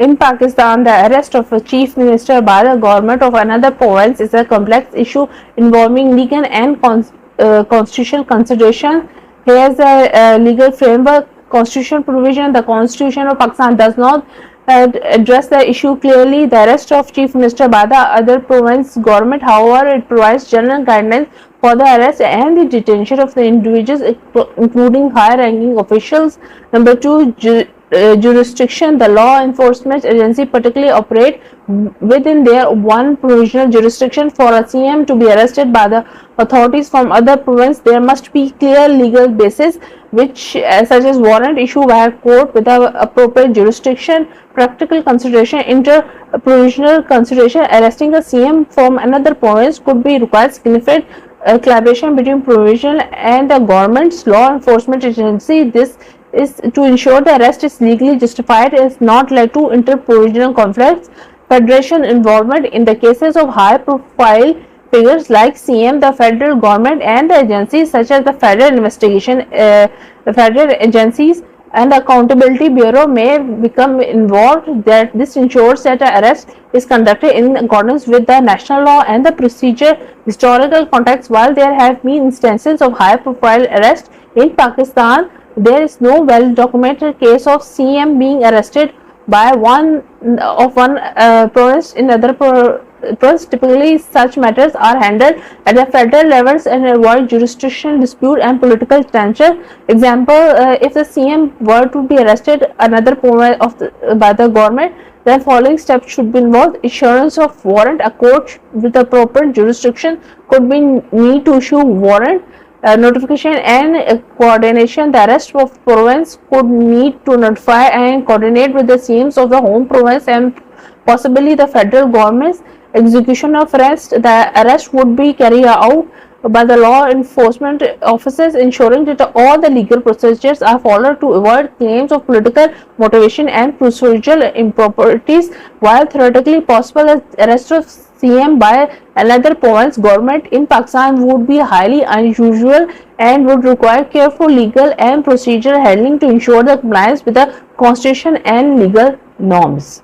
In Pakistan, the arrest of a chief minister by the government of another province is a complex issue involving legal and constitutional consideration. Here's a legal framework. Constitutional provision. The Constitution of Pakistan does not address the issue clearly. The arrest of chief minister by the other province government, however, it provides general guidelines for the arrest and the detention of the individuals, including high-ranking officials. Number two, jurisdiction. The law enforcement agency particularly operate within their one provisional jurisdiction. For a CM to be arrested by the authorities from other province, there must be clear legal basis, which such as warrant issued by a court with the appropriate jurisdiction. Practical consideration. Inter-provisional consideration. Arresting a CM from another province could be required significant collaboration between provisional and the government's law enforcement agency. This is to ensure the arrest is legally justified and is not led to inter-provisional conflicts. Federation involvement. In the cases of high-profile figures like CM, the federal government and the agencies such as the federal agencies and the Accountability Bureau may become involved. That this ensures that the arrest is conducted in accordance with the national law and the procedure. Historical context. While there have been instances of high-profile arrest in Pakistan, there is no well-documented case of CM being arrested by one province in other province. Typically, such matters are handled at the federal levels and avoid jurisdictional dispute and political tension. Example: if the CM were to be arrested another province by the government, then following steps should be involved: issuance of warrant. A court with appropriate jurisdiction could be need to issue warrant. Notification and coordination. The arrest of province could need to notify and coordinate with the CMs of the home province and possibly the federal government's execution of arrest. The arrest would be carried out by the law enforcement officers, ensuring that all the legal procedures are followed to avoid claims of political motivation and procedural improprieties. While theoretically possible, arrest of CM by another province government in Pakistan would be highly unusual and would require careful legal and procedural handling to ensure the compliance with the constitution and legal norms.